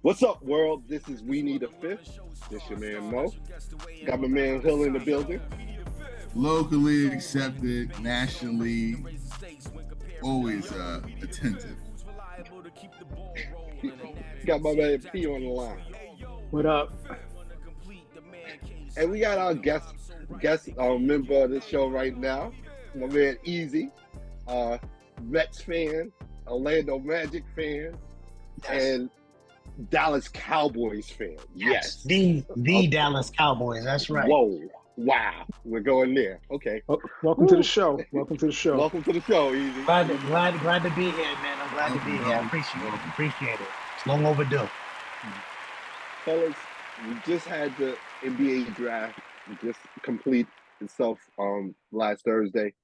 What's up, world? This is We Need a Fifth. This your man Mo. Got my man Hill in the building. Locally accepted, nationally, always attentive. Got my man P on the line. What up? And we got our guest member of the show right now, my man Easy, Mets fan, Orlando Magic fan, and Dallas Cowboys fan. Yes. The Dallas Cowboys. That's right. Whoa. Wow. We're going there. Okay. Welcome to the show. Welcome to the show. Welcome to the show, Easy. Glad to be here, man. I'm glad to be here. I appreciate it. It's long overdue. Fellas, we just had the NBA draft just complete itself last Thursday.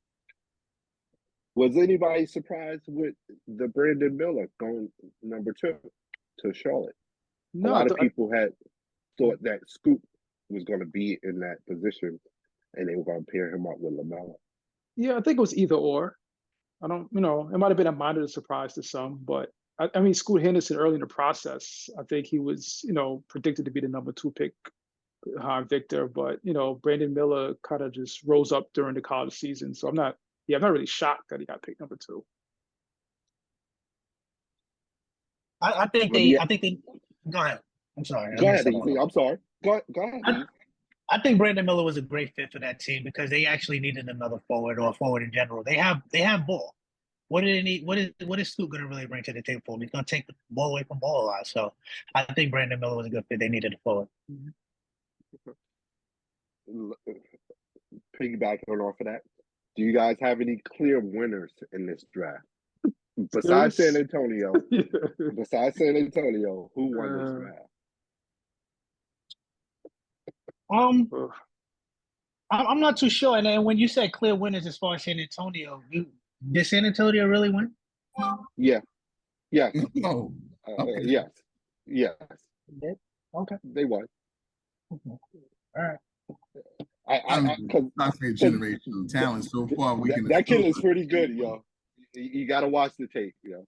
Was anybody surprised with the Brandon Miller going number 2 to Charlotte? No, a lot of people had thought that Scoop was going to be in that position, and they were going to pair him up with LaMelo. Yeah, I think it was either or. I don't, it might have been a minor surprise to some, but I mean, Scoot Henderson early in the process, I think he was, predicted to be the number 2 pick behind Victor, but Brandon Miller kind of just rose up during the college season, so I'm not really shocked that he got picked number 2. I think they. Go ahead. I'm sorry. Go ahead. I'm sorry. Go ahead. I think Brandon Miller was a great fit for that team because they actually needed another forward or a forward in general. They have ball. What do they need? What is Scoot going to really bring to the table? He's going to take the ball away from ball a lot. So I think Brandon Miller was a good fit. They needed a forward. Piggybacking off of that, do you guys have any clear winners in this draft? Besides San Antonio, who won this draft? I'm not too sure. And then when you said clear winners as far as San Antonio, did San Antonio really win? Yeah. Yes. Oh, okay. Yes. Okay. They won. Okay. All right. I say generational talent so far. That kid is pretty good, yo. You got to watch the tape, yo.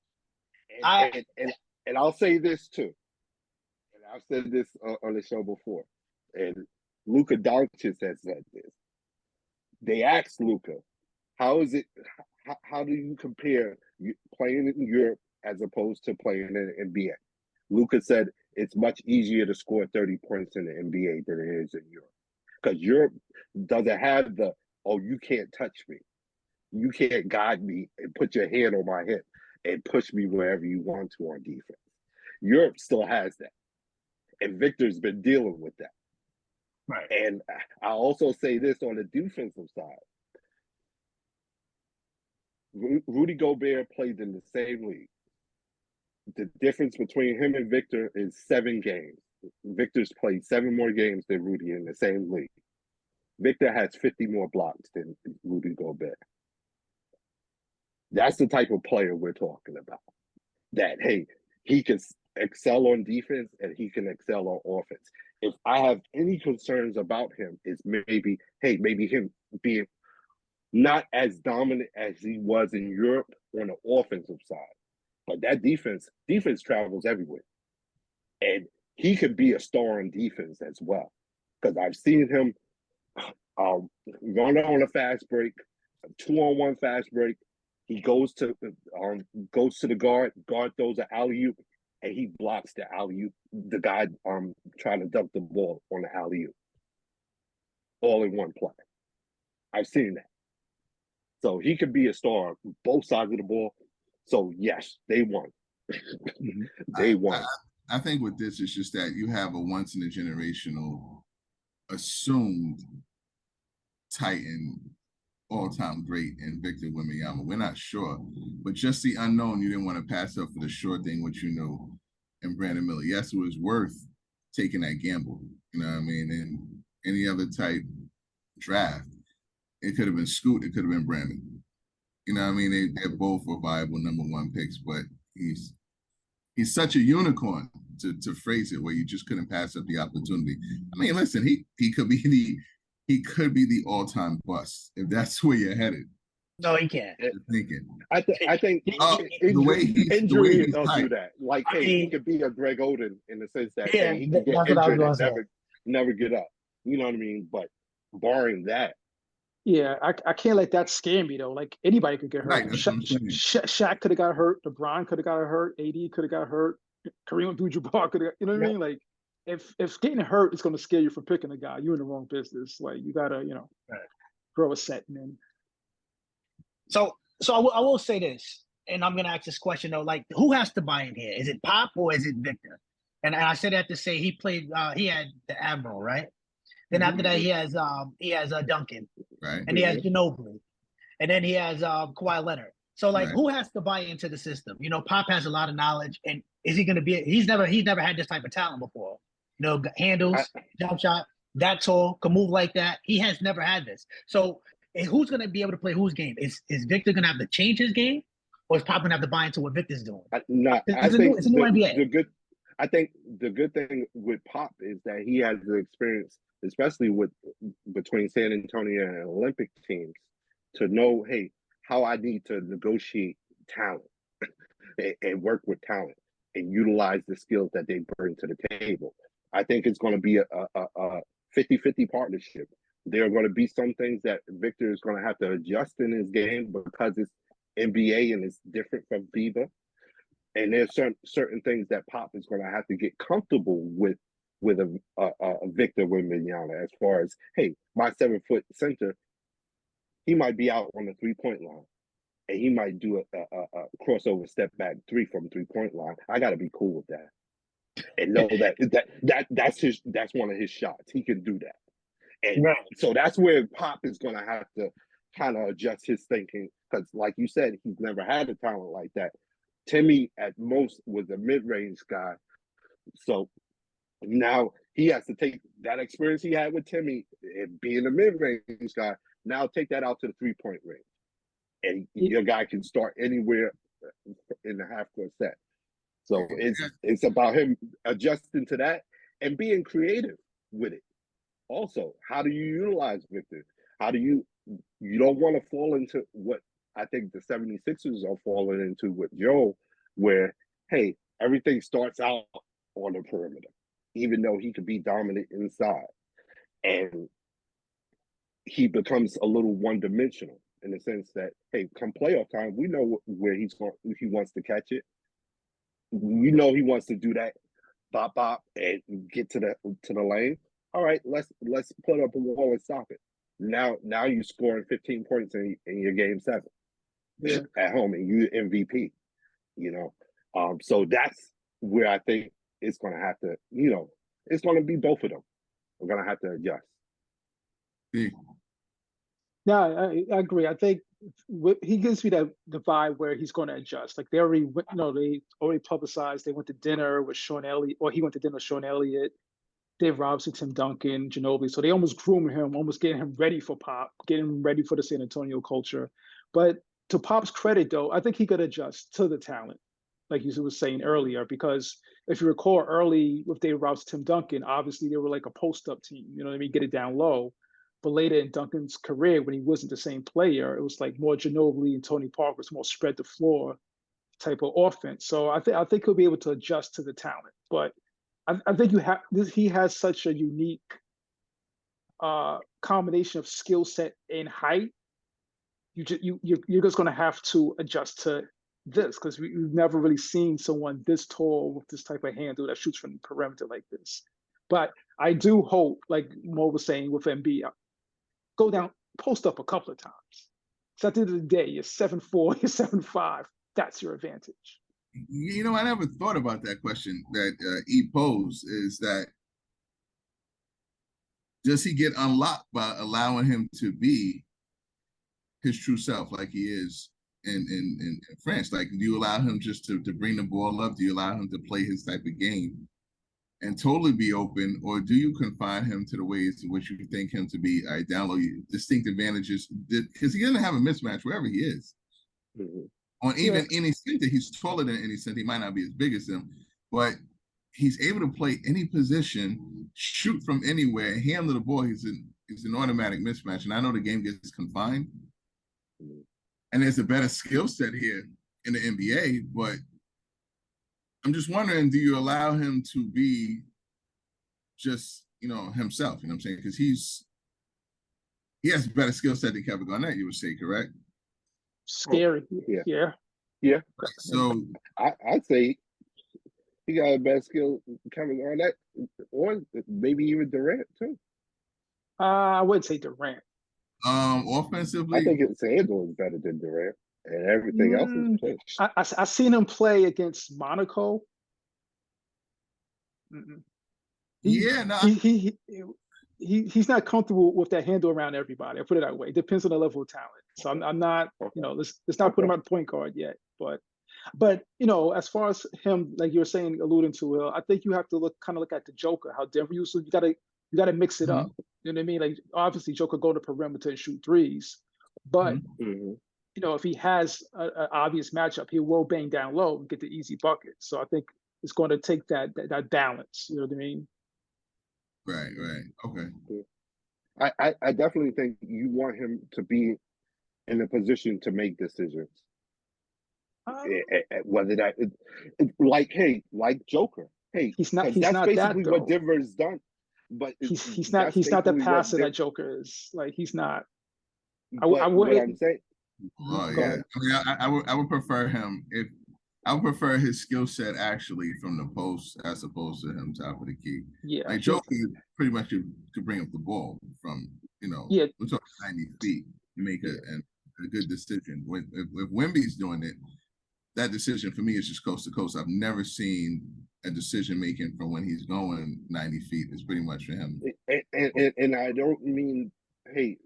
And I'll say this too. And I've said this on the show before. And Luka Doncic has said this. They asked Luka, how do you compare playing in Europe as opposed to playing in the NBA? Luka said it's much easier to score 30 points in the NBA than it is in Europe. Because Europe doesn't have you can't touch me. You can't guide me and put your hand on my hip and push me wherever you want to on defense. Europe still has that. And Victor's been dealing with that. Right. And I'll also say this on the defensive side. Rudy Gobert played in the same league. The difference between him and Victor is 7 games. Victor's played 7 more games than Rudy in the same league. Victor has 50 more blocks than Rudy Gobert. That's the type of player we're talking about. That, hey, he can excel on defense and he can excel on offense. If I have any concerns about him, is maybe him being not as dominant as he was in Europe on the offensive side. But that defense travels everywhere. And he could be a star on defense as well. Because I've seen him run on a fast break, a 2-on-1 fast break. He goes to the guard throws an alley-oop, and he blocks the alley-oop, the guy trying to dunk the ball on the alley-oop. All in one play. I've seen that. So he could be a star on both sides of the ball. So yes, they won. They won. I think with this, it's just that you have a once in a generational assumed Titan all-time great in Victor Wembanyama. We're not sure, but just the unknown, you didn't want to pass up for the sure thing, which in Brandon Miller. Yes, it was worth taking that gamble. You know what I mean? In any other type draft, it could have been Scoot, it could have been Brandon. You know what I mean? They're both were viable number 1 picks, but he's such a unicorn, to phrase it, where you just couldn't pass up the opportunity. I mean, listen, he could be the all-time bust if that's where you're headed. No, he can't. Thinking. I think The way injury he's will do tight. that. Like, I hey, mean, he could be a Greg Oden in the sense that Yeah, hey, he can get that's what I was injured going and to say. never get up. You know what I mean? But barring that, Yeah, I can't let that scare me though. Like anybody could get Right, hurt. that's what I'm saying. Shaq could have got hurt. LeBron could have got hurt. AD could have got hurt. Kareem Abdul-Jabbar could have. You know what I mean? Like if getting hurt is going to scare you from picking a guy, you're in the wrong business. Like you gotta Right. grow a set, man. So I will say this, and I'm going to ask this question though: like, who has to buy in here? Is it Pop or is it Victor? And I said that to say he played. He had the Admiral, right? Then after that, he has Duncan, Right. and he has Ginobili, and then he has Kawhi Leonard. So like, Right. who has to buy into the system? Pop has a lot of knowledge, and is he going to be? He's never had this type of talent before. Handles, jump shot, that tall, can move like that. He has never had this. So who's going to be able to play whose game? Is Victor going to have to change his game, or is Pop going to have to buy into what Victor's doing? I think it's a new NBA. I think the good thing with Pop is that he has the experience, especially between San Antonio and Olympic teams, to know, hey, how I need to negotiate talent and work with talent and utilize the skills that they bring to the table. I think it's going to be a 50-50 partnership. There are going to be some things that Victor is going to have to adjust in his game because it's NBA and it's different from FIBA. And there's certain things that Pop is going to have to get comfortable with a Victor Wembanyama, as far as, hey, my 7-foot center, he might be out on the 3-point line, and he might do a crossover step back 3 from 3-point line. I got to be cool with that, and know that's one of his shots. He can do that, and so that's where Pop is going to have to kind of adjust his thinking, because, like you said, he's never had a talent like that. Timmy at most was a mid-range guy. So now he has to take that experience he had with Timmy and being a mid-range guy, now take that out to the 3-point range. And your guy can start anywhere in the half-court set. So it's about him adjusting to that and being creative with it. Also, how do you utilize Victor? You don't want to fall into what I think the 76ers are falling into with Joe, where, hey, everything starts out on the perimeter, even though he could be dominant inside. And he becomes a little one-dimensional in the sense that, hey, come playoff time, we know where he wants to catch it. We know he wants to do that, bop, and get to the lane. All right, let's put up a wall and stop it. Now you're scoring 15 points in your game 7. At home, and you MVP, so that's where I think it's going to have to, it's going to be both of them. We're going to have to adjust. Yeah, I agree. I think he gives me the vibe where he's going to adjust. Like they already publicized they went to dinner with Sean Elliott, or he went to dinner with Sean Elliott, Dave Robinson, Tim Duncan, Ginobili. So they almost grooming him, almost getting him ready for Pop, getting him ready for the San Antonio culture. But to Pop's credit, though, I think he could adjust to the talent, like you were saying earlier, because if you recall early with Dave Robinson, Tim Duncan, obviously they were like a post-up team, you know what I mean, get it down low. But later in Duncan's career, when he wasn't the same player, it was like more Ginobili and Tony Parker, was more spread the floor type of offense. So I think he'll be able to adjust to the talent. But I think he has such a unique combination of skill set and height. You're just going to have to adjust to this, because we've never really seen someone this tall with this type of handle that shoots from the perimeter like this. But I do hope, like Mo was saying with MB, go down, post up a couple of times. So at the end of the day, you're 7'4", you're 7'5". That's your advantage. I never thought about that question that E posed, is that does he get unlocked by allowing him to be his true self like he is in France? Like, do you allow him just to bring the ball up? Do you allow him to play his type of game and totally be open? Or do you confine him to the ways in which you think him to be? I download distinct advantages, because he doesn't have a mismatch wherever he is. Mm-hmm. On even any center, he's taller than any center. He might not be as big as him, but he's able to play any position, shoot from anywhere, handle the ball. He's an automatic mismatch. And I know the game gets confined, and there's a better skill set here in the NBA, but I'm just wondering, do you allow him to be just, himself? You know what I'm saying? Because he has a better skill set than Kevin Garnett, you would say, correct? Scary. Yeah. So I'd say he got a better skill Kevin Garnett, or maybe even Durant too. I wouldn't say Durant. Offensively, I think his handle is better than Durant, and everything else is pushed. I seen him play against Monaco. He's not comfortable with that handle around everybody. I put it that way. It depends on the level of talent. So I'm not, let's not put him at the point guard yet. But as far as him, like you were saying, alluding to, I think you have to look at the Joker, how Denver used to. You gotta mix it up. You know what I mean? Like obviously Joker go to perimeter and shoot threes, but if he has an obvious matchup, he will bang down low and get the easy bucket. So I think it's going to take that balance. You know what I mean? Right. Okay. I definitely think you want him to be in a position to make decisions. Whether that like Joker. Hey, he's not basically that, what Denver's done. But he's not the passer that Joker is. Like he's not. I would. What I'm saying. Oh yeah. I mean, I would prefer him if I would prefer his skill set actually from the post as opposed to him top of the key. Yeah. Like Joker pretty much could bring up the ball from we're talking 90 feet. You make a good decision. If Wemby's doing it, that decision for me is just coast to coast. I've never seen a decision making from when he's going 90 feet. It's pretty much for him. And I don't mean, hey,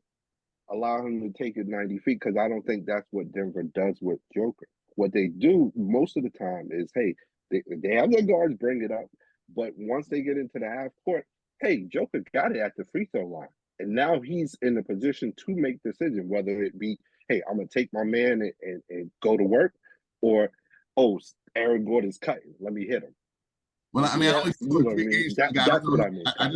allow him to take it 90 feet, because I don't think that's what Denver does with Joker. What they do most of the time is, hey, they have their guards bring it up, but once they get into the half court, hey, Joker got it at the free throw line. And now he's in a position to make decisions, whether it be, hey, I'm going to take my man and go to work, or, oh, Aaron Gordon's cutting, let me hit him. Well, I mean, I only saw 3 games. That's what I mean. I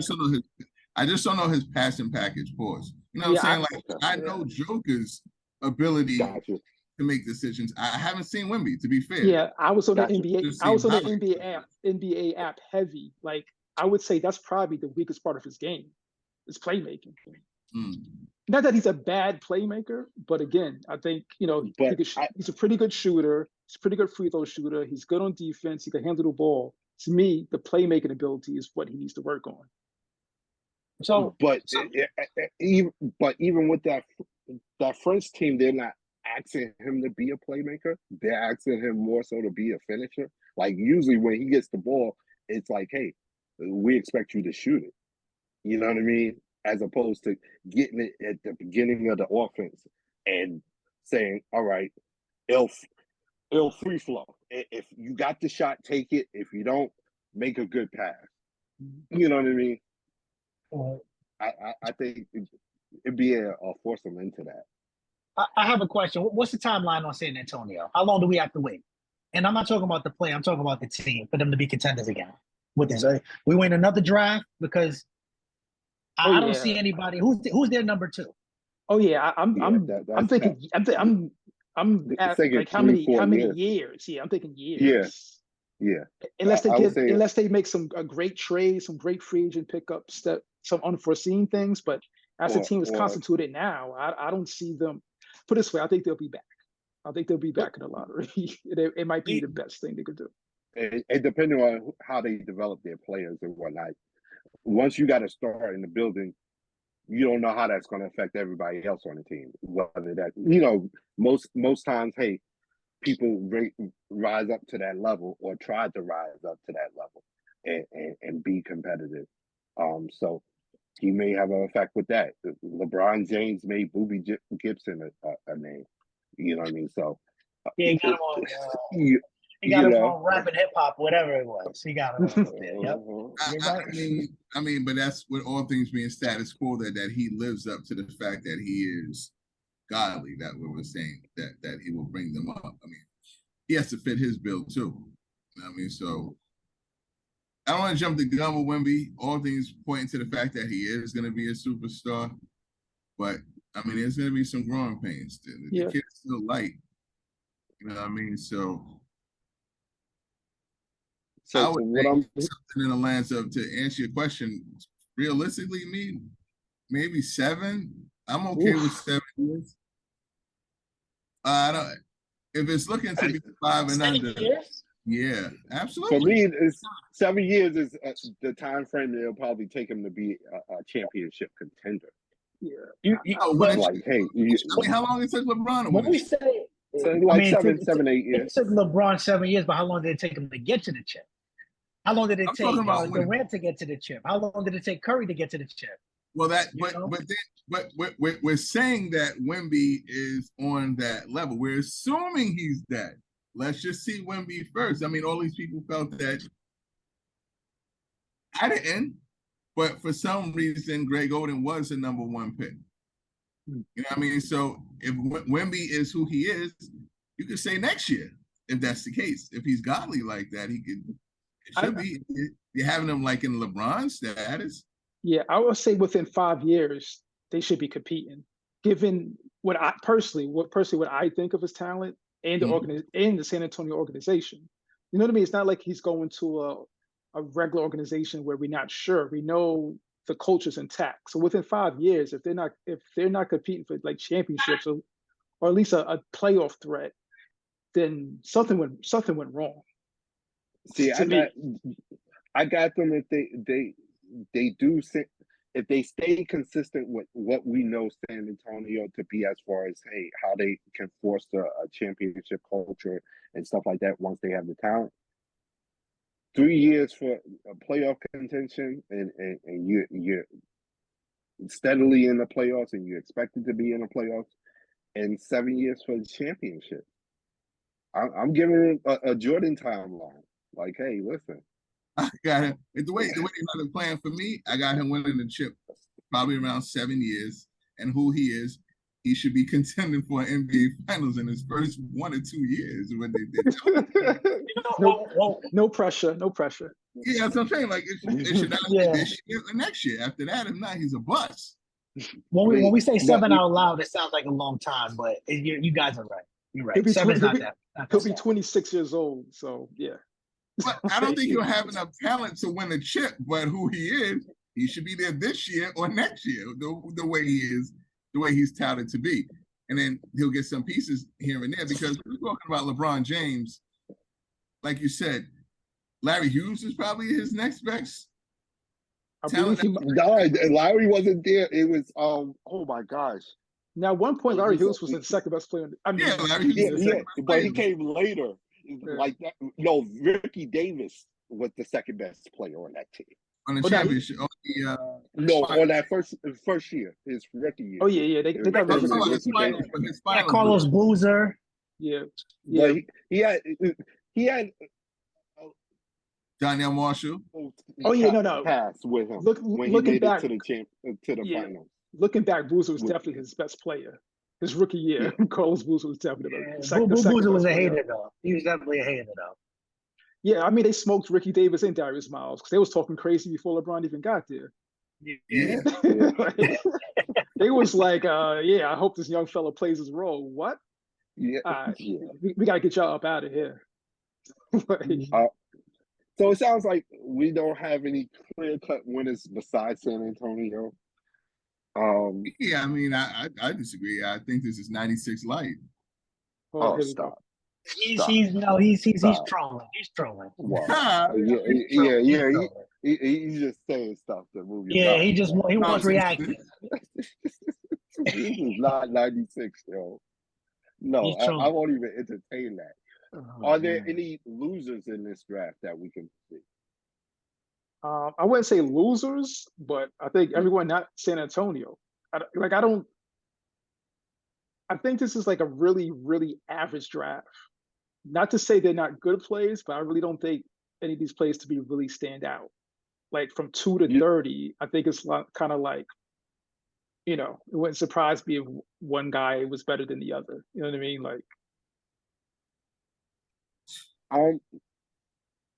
just don't know his passing package. Pause. You know what I'm saying? I know Joker's ability to make decisions. I haven't seen Wemby, to be fair. Yeah, I was on the NBA. I was on the NBA app heavy. Like I would say that's probably the weakest part of his game, is playmaking. Not that he's a bad playmaker, but again, I think he's a pretty good shooter. He's a pretty good free throw shooter. He's good on defense. He can handle the ball. To me, the playmaking ability is what he needs to work on. So, but even with that French team, they're not asking him to be a playmaker. They're asking him more so to be a finisher. Like usually when he gets the ball, it's like, hey, we expect you to shoot it. You know what I mean? As opposed to getting it at the beginning of the offense and saying, all right, it'll free flow. If you got the shot, take it. If you don't, make a good pass. You know what I mean? I think it'd be a force them into that. I have a question. What's the timeline on San Antonio? How long do we have to wait? And I'm not talking about the play. I'm talking about the team for them to be contenders again. With this, we win another draft, because I don't see anybody who's their number 2. Oh yeah, I'm thinking I'm at like how many years? Yeah, I'm thinking years. Yeah. Unless they make some great trades, some great free agent pickups, some unforeseen things. But as the team is constituted now, I don't see them. Put it this way, I think they'll be back. I think they'll be back in the lottery. It might be the best thing they could do. And depending on how they develop their players and whatnot, once you got a star in the building, you don't know how that's going to affect everybody else on the team. Whether that, most times, hey, people rise up to that level or try to rise up to that level and be competitive. So he may have an effect with that. LeBron James made Boobie Gibson a name. You know what I mean? So he got him on. He got him on rap and hip hop, whatever it was. He got him on there. Yep. I mean, but that's with all things being status quo, that he lives up to the fact that he is godly. That we were saying that he will bring them up. I mean, he has to fit his bill too. You know what I mean? So I don't want to jump the gun with Wemby. All things pointing to the fact that he is going to be a superstar. But I mean, there's gonna be some growing pains. The Yeah. kid's still light. You know what I mean? So I So would what think I'm something in the lands of, to answer your question, realistically, maybe 7. I'm okay with Oof. 7 years. I don't. If it's looking to be 5 and 7 under, years? yeah, for absolutely. me, it's 7 years is the time frame that it'll probably take him to be a championship contender. Yeah. Oh, But like, hey, I mean, how long it took LeBron to When win we it? say, like I mean, 7, 8 it years. took LeBron 7 years, but how long did it take him to get to the chip? How long did it I'm talking take about winning. Durant to get to the chip? How long did it take Curry to get to the chip? Well, You know? but we're saying that Wemby is on that level. We're assuming he's that. Let's just see Wemby first. I mean, all these people felt that. I didn't, but for some reason, Greg Oden was the number 1 pick. You know what I mean? So if Wemby is who he is, you could say next year, if that's the case. If he's godly like that, he could. It should be. You're having him like in LeBron status. Yeah, I would say within 5 years they should be competing. Given what I personally what I think of his talent and the San Antonio organization. You know what I mean? It's not like he's going to a regular organization where we're not sure. We know the culture's intact. So within 5 years, if they're not competing for like championships or at least a playoff threat, then something went wrong. See, To I got them if they do if they stay consistent with what we know San Antonio to be as far as how they can foster a championship culture and stuff like that once they have the talent. 3 years for a playoff contention and you're steadily in the playoffs and you're expected to be in the playoffs, and 7 years for the championship. I'm giving it a Jordan timeline. Like, hey, listen. I got him. The way they have it playing for me, I got him winning the chip probably around 7 years. And who he is, he should be contending for an NBA Finals in his first 1 or 2 years. When no pressure. Yeah, that's what I'm saying. Like it should not be this year or next year. After that, if not, he's a bust. When we say 7 out loud, it sounds like a long time, but you guys are right. You're right. 7's not that. He'll be 26 years old. So yeah. But I don't think he'll have enough talent to win a chip. But who he is, he should be there this year or next year. The way he is, the way he's touted to be, and then he'll get some pieces here and there. Because we're talking about LeBron James, like you said, Larry Hughes is probably his next best. Larry wasn't there. It was oh my gosh. Now, at one point, Larry Hughes was the second best player. Larry Hughes, but he came later. Like that. No, Ricky Davis was the second best player on that team. On the championship, on that first year, his rookie year. Oh yeah, they got Carlos Boozer. Yeah. But he had Daniel Marshall. Oh yeah, no. Pass with him when looking he made back it to the finals. Looking back, Boozer was definitely his best player. His rookie year, Carlos Boozer was definitely the second. Boozer was a hater though. He was definitely a hater though. Yeah, I mean they smoked Ricky Davis and Darius Miles because they was talking crazy before LeBron even got there. Yeah. They was like, I hope this young fella plays his role. What? Yeah. We gotta get y'all up out of here. So it sounds like we don't have any clear-cut winners besides San Antonio. I mean, I disagree. I think this is 96 light. Stop. He's trolling. He's trolling. Wow. He's just saying stuff to move your mouth. He wants reaction. This is not 96, yo. No, I won't even entertain that. Are there any losers in this draft that we can see? I wouldn't say losers, but I think everyone not San Antonio. I think this is like a really, really average draft. Not to say they're not good plays, but I really don't think any of these plays to be really stand out. Like from 2 to 30, I think it's kind of like, it wouldn't surprise me if one guy was better than the other. You know what I mean? Like,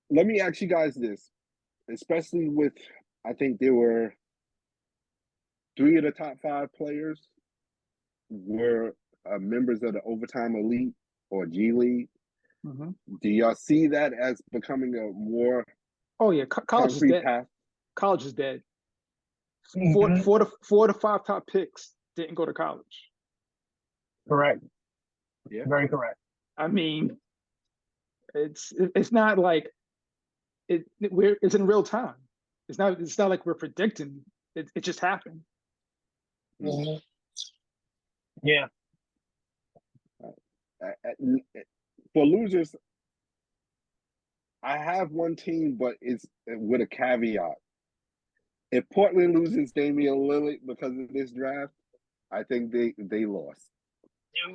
let me ask you guys this, especially with, I think there were 3 of the top 5 players were members of the overtime elite or G League. Hmm. Do y'all see that as becoming a more Oh yeah, college is concrete dead. path? College is dead. Mhm. Four to five top picks didn't go to college. Correct. Yeah. Very correct. I mean, it's not like it's in real time. It's not like we're predicting. It just happened. Mhm. Yeah. For losers, I have one team, but it's with a caveat. If Portland loses Damian Lillard because of this draft, I think they lost.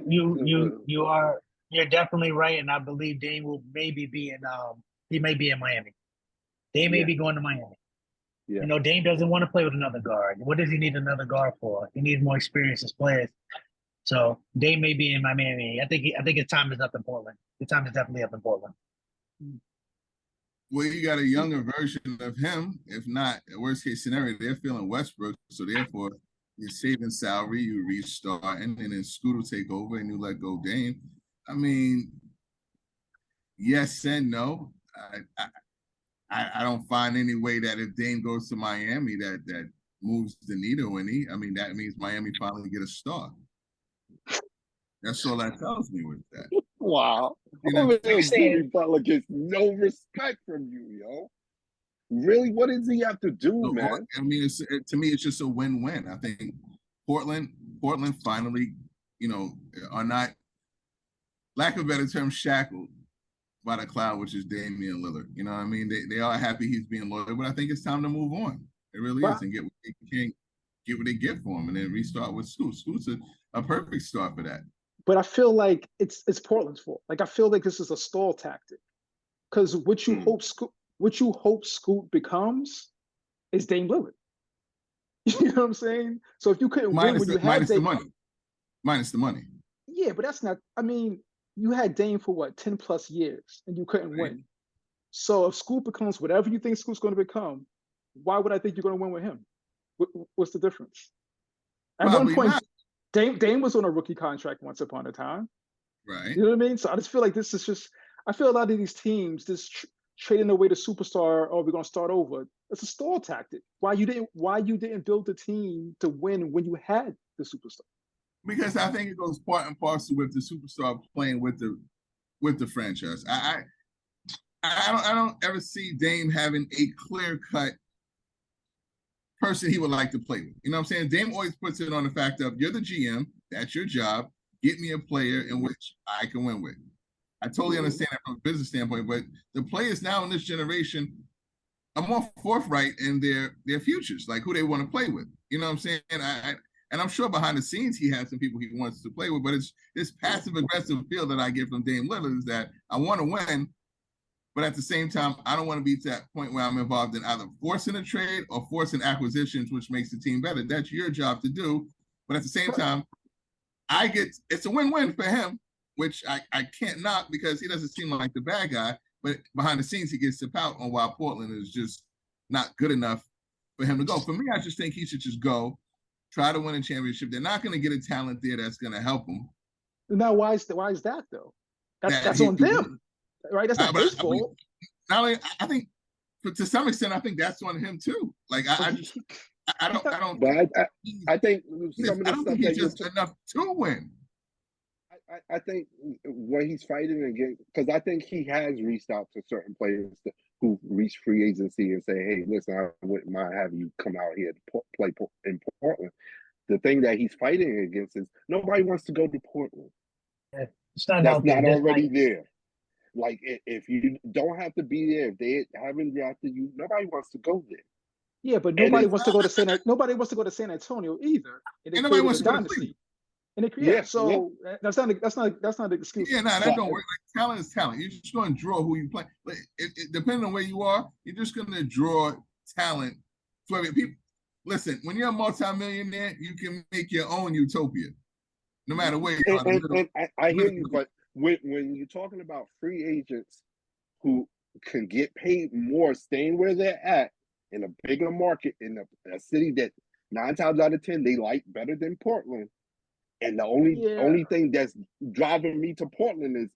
You're definitely right, and I believe Dame will maybe be in he may be in Miami. Dame may Yeah. be going to Miami. Yeah. You know, Dame doesn't want to play with another guard. What does he need another guard for? He needs more experience as players. So Dame may be in Miami. I think his time is up in Portland. His time is definitely up in Portland. Well, you got a younger version of him. If not, worst case scenario, they're feeling Westbrook. So therefore, you're saving salary, you restart, and then Scoot will take over and you let go Dame. I mean, yes and no. I don't find any way that if Dame goes to Miami that moves the needle any. I mean, that means Miami finally get a star. That's all that tells me with that. Wow. You know, Over there, Jimmy Butler gets no respect from you, yo. Really? What does he have to do, man? I mean, to me, it's just a win-win. I think Portland finally, are not, lack of a better term, shackled by the cloud, which is Damian Lillard. You know what I mean? They are happy he's being loyal, but I think it's time to move on. It really is, and get what they get for him, and then restart with Scoot. Scoot's a perfect start for that. But I feel like it's Portland's fault. Like I feel like this is a stall tactic, because what you hope Scoot becomes is Dame Lillard. You know what I'm saying? So if you couldn't win when you had Dame, minus the money. Yeah, but that's not. I mean, you had Dame for what 10 plus years, and you couldn't win. So if Scoot becomes whatever you think Scoot's going to become, why would I think you're going to win with him? What's the difference? At Probably one point, not. Dame was on a rookie contract once upon a time. Right. You know what I mean? So I just feel like this is just. I feel a lot of these teams just trading away the superstar. Oh, we're going to start over. It's a stall tactic. Why you didn't build the team to win when you had the superstar? Because I think it goes part and parcel with the superstar playing with the franchise. I don't ever see Dame having a clear-cut person he would like to play with. You know what I'm saying? Dame always puts it on the fact of, you're the GM, that's your job, get me a player in which I can win with. I totally understand that from a business standpoint, but the players now in this generation are more forthright in their futures, like who they want to play with. You know what I'm saying? And I'm sure behind the scenes he has some people he wants to play with, but it's this passive aggressive feel that I get from Dame Lillard is that I want to win, but at the same time, I don't want to be to that point where I'm involved in either forcing a trade or forcing acquisitions, which makes the team better. That's your job to do. But at the same time, it's a win-win for him, which I can't knock because he doesn't seem like the bad guy. But behind the scenes, he gets to pout on why Portland is just not good enough for him to go. For me, I just think he should just go, try to win a championship. They're not going to get a talent there that's going to help him. Now, why is that though? That's on them, right? That's not his fault. Not only, I think, to some extent, I think that's on him too. Like I don't. But I think some of the stuff he's just enough to win. I think when he's fighting against, because I think he has reached out to certain players who reach free agency and say, "Hey, listen, I wouldn't mind having you come out here to play in Portland." The thing that he's fighting against is nobody wants to go to Portland. It's not That's not already there. Like if you don't have to be there, if they haven't drafted you, nobody wants to go there. Yeah, but nobody wants to go to San Antonio either. And nobody wants to go to Cleveland. That's not an excuse. Yeah, that don't work. Like, talent is talent. You're just going to draw who you play. But depending on where you are, you're just going to draw talent. So people, listen, when you're a multimillionaire, you can make your own utopia, no matter where you are. And I hear you, but when you're talking about free agents who can get paid more staying where they're at in a bigger market in a city that 9 times out of 10 they like better than Portland, And the only Yeah. thing that's driving me to Portland is,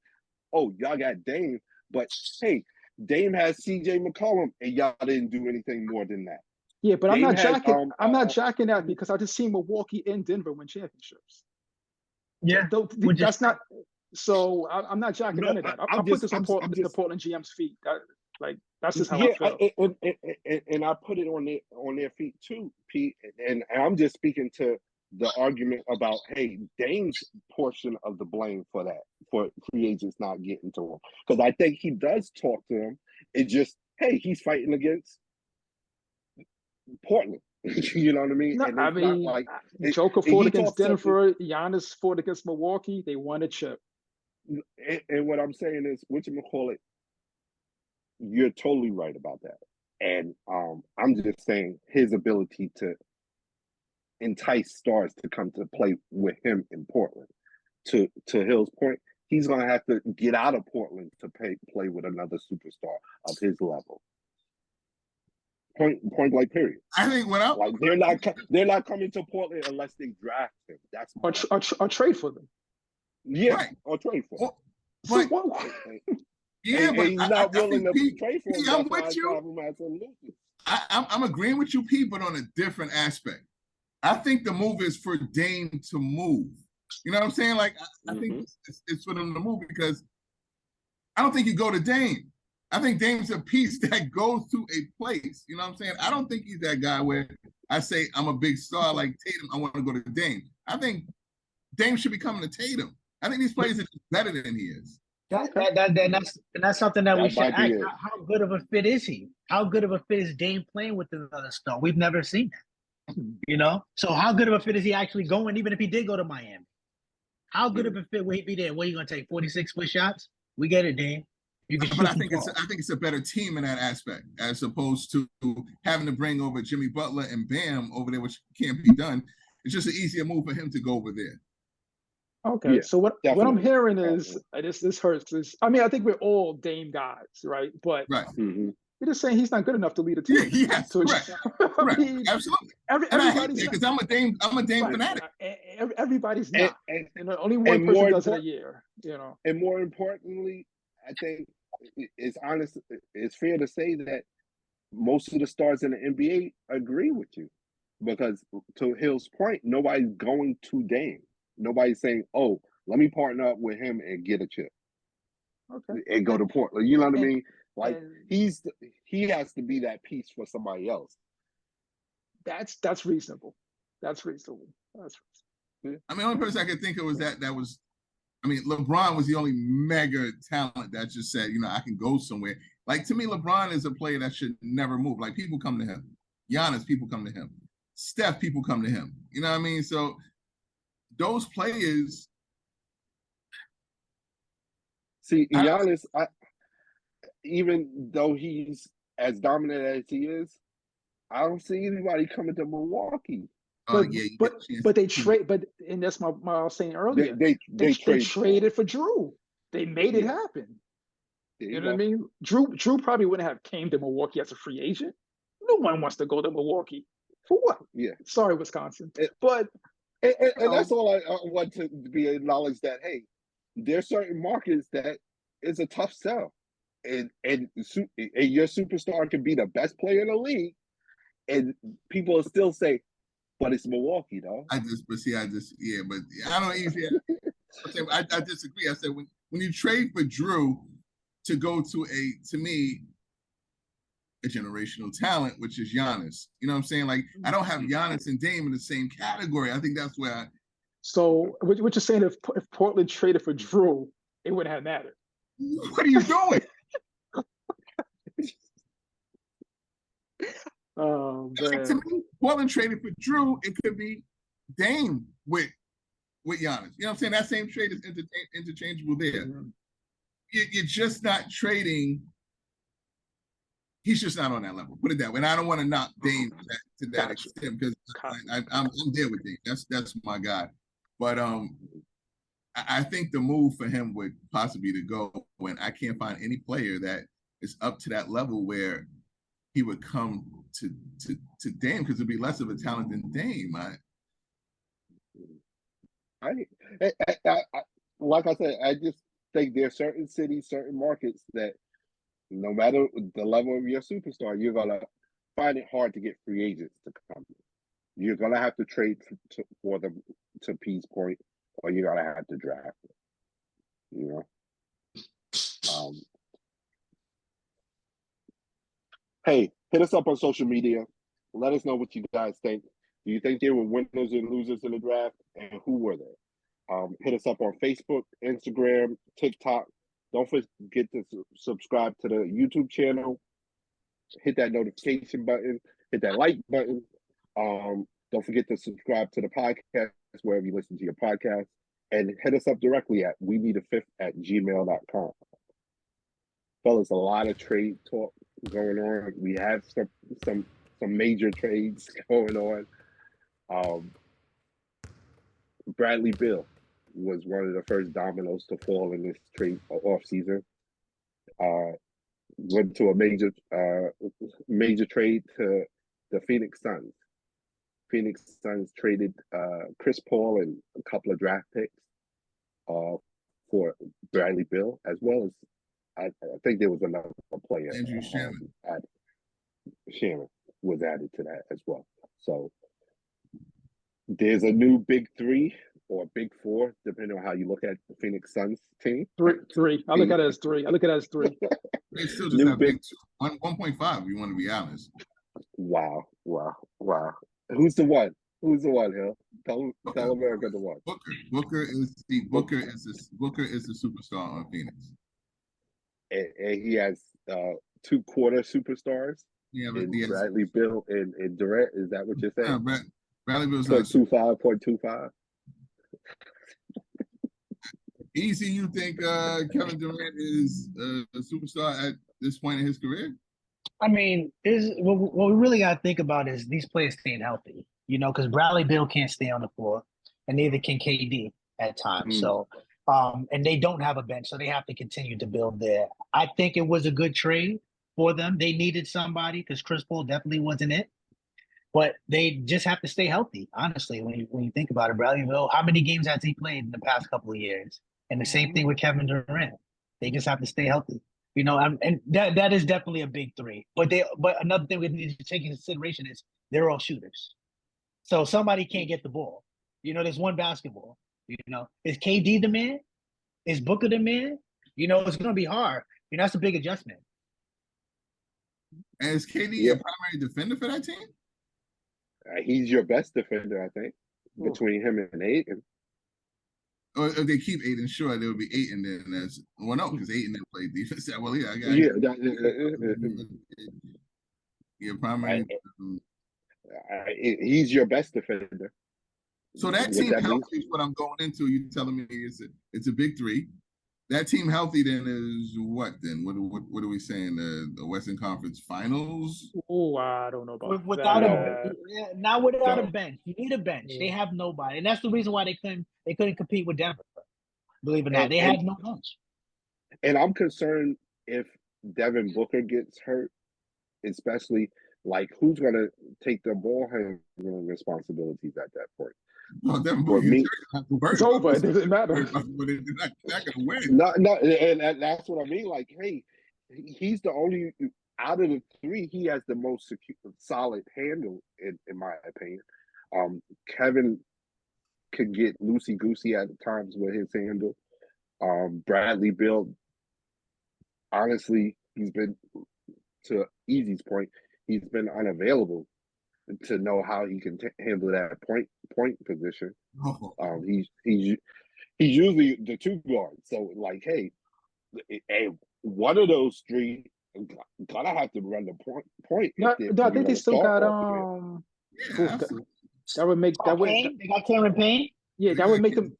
oh, y'all got Dame, but hey, Dame has CJ McCollum, and y'all didn't do anything more than that. Yeah, but Dame I'm not has, jacking. I'm not jacking that because I just seen Milwaukee and Denver win championships. Yeah, That's not. So I'm not jacking No, none of that. I'll put this on the Portland GM's feet. That's just how I feel. And I put it on their feet too, Pete. And I'm just speaking to the argument about, hey, Dame's portion of the blame for that, for free agents not getting to him, because I think he does talk to him. It's just, hey, he's fighting against Portland. You know what I mean? No, And I it's mean, not like Joker fought against talks Denver. Giannis fought against Milwaukee. They won a chip. and what I'm saying is, whatchamacallit, you're totally right about that. And I'm just saying his ability to entice stars to come to play with him in Portland. To Hill's point, he's going to have to get out of Portland to play with another superstar of his level. Point blank, period. I think when I like they're not coming to Portland unless they draft him. That's or trade for them. Yeah, right. Or trade for him. But, yeah, and but he's not willing to Pete, trade for him. I'm with you. I'm agreeing with you, Pete, but on a different aspect. I think the move is for Dame to move. You know what I'm saying? Like, I think it's for them to move, because I don't think you go to Dame. I think Dame's a piece that goes to a place. You know what I'm saying? I don't think he's that guy where I say I'm a big star like Tatum, I want to go to Dame. I think Dame should be coming to Tatum. I think these players are better than he is. That's something that we should ask. How good of a fit is he? How good of a fit is Dame playing with another star? We've never seen that. You know? So how good of a fit is he actually going, even if he did go to Miami? How good of a fit will he be there? What are you going to take, 46-foot shots? We get it, Dame. You can But I think it's a better team in that aspect, as opposed to having to bring over Jimmy Butler and Bam over there, which can't be done. It's just an easier move for him to go over there. Okay, so what I'm hearing is this hurts. I mean, I think we're all Dame guys, right? But you're just saying he's not good enough to lead a team. Yes, correct. I mean, absolutely. Everybody's because I'm a Dame fanatic. Everybody's not, and only one person does it a year. You know. And more importantly, I think it's honest. It's fair to say that most of the stars in the NBA agree with you, because to Hill's point, nobody's going to Dame. Nobody's saying, "Oh, let me partner up with him and get a chip, and go to Portland." You know what I mean? Like he has to be that piece for somebody else. That's reasonable. That's reasonable. I mean, the only person I could think of was that was. I mean, LeBron was the only mega talent that just said, you know, I can go somewhere. Like, to me, LeBron is a player that should never move. Like, people come to him. Giannis, people come to him. Steph, people come to him. You know what I mean? So those players. See, Giannis, even though he's as dominant as he is, I don't see anybody coming to Milwaukee. But they trade. But and that's my I was saying earlier. They traded for Drew. They made it happen. You know what I mean? Drew probably wouldn't have came to Milwaukee as a free agent. No one wants to go to Milwaukee for what? Yeah. Sorry, Wisconsin. But that's all I want to be acknowledged, that hey, there's certain markets that is a tough sell, and your superstar can be the best player in the league, and people will still say, but it's Milwaukee, though. I disagree. I disagree. I said when you trade for Drew to go to to me, a generational talent, which is Giannis. You know what I'm saying? Like, I don't have Giannis and Dame in the same category. I think that's where So what you're saying, if Portland traded for Drew, it wouldn't have mattered. What are you doing? Oh, man. To me, Portland traded for Drew, it could be Dame with Giannis. You know what I'm saying? That same trade is interchangeable there. Mm-hmm. You're just not trading. He's just not on that level. Put it that way. And I don't want to knock Dame to that extent, because I'm there with Dame. That's my guy. But I think the move for him would possibly to go when I can't find any player that is up to that level where he would come to Dame, because it'd be less of a talent than Dame. Like I said, I just think there's certain cities, certain markets that no matter the level of your superstar, you're gonna find it hard to get free agents to come. You're gonna have to trade for them to P's point, or you're gonna have to draft them. You know. Hey, hit us up on social media. Let us know what you guys think. Do you think there were winners and losers in the draft, and who were they? Hit us up on Facebook, Instagram, TikTok. Don't forget to subscribe to the YouTube channel. Hit that notification button. Hit that like button. Don't forget to subscribe to the podcast wherever you listen to your podcast. And hit us up directly at weneedafifth@gmail.com. Fellas, a lot of trade talk going on. We have some major trades going on. Bradley Beal was one of the first dominoes to fall in this trade off season. Went to a major trade to the Phoenix Suns. Phoenix Suns traded Chris Paul and a couple of draft picks for Bradley Beal, as well as I think there was another player. Andrew Shannon. Shannon was added to that as well. So there's a new big three or big four, depending on how you look at the Phoenix Suns team. Three. I look at it as three. They still just have big 1.5. You want to be honest. Wow. Who's the one? Hill? Tell America the one. Booker is the superstar on Phoenix. And he has 2 quarter superstars. Yeah, but Bradley Beal and Durant. Is that what you're saying? Yeah, Bradley Beal's 0.25. Easy, you think Kevin Durant is a superstar at this point in his career? I mean, what we really got to think about is these players staying healthy, because Bradley Beal can't stay on the floor, and neither can KD at times. So, and they don't have a bench, so they have to continue to build there. I think it was a good trade for them. They needed somebody because Chris Paul definitely wasn't it. But they just have to stay healthy, honestly, when you think about it. Bradley Beal, how many games has he played in the past couple of years? And the same thing with Kevin Durant. They just have to stay healthy. And that is definitely a big three. But another thing we need to take into consideration is they're all shooters. So somebody can't get the ball. There's one basketball. Is KD the man? Is Booker the man? It's going to be hard. That's a big adjustment. And is KD a primary defender for that team? He's your best defender, I think, between him and Ayton. Or if they keep Ayton, sure, there will be Ayton then. No, because Ayton didn't play defense. Well, yeah, I got primary. He's your best defender. So that team healthy is what I'm going into. You telling me it's a big three. That team healthy then is what then? What are we saying? The Western Conference Finals? Oh, I don't know about without that. Not without a bench. You need a bench. Yeah. They have nobody, and that's the reason why they couldn't compete with Denver. Believe it or not, they had no bench. And I'm concerned if Devin Booker gets hurt, especially who's going to take the ball handling responsibilities at that point. No, Devin Booker, it's over. It doesn't matter. They're not going to win. No, and that's what I mean. Hey, he's the only out of the three. He has the most solid handle, in my opinion. Kevin could get loosey goosey at times with his handle. Bradley Beal, honestly, he's been, to Easy's point, he's been unavailable to know how he can handle that point position. He's usually the 2 guard. So hey, one of those 3 gotta have to run the point. No, I think they still got that would make that would they got Cameron Payne. Yeah, that would make them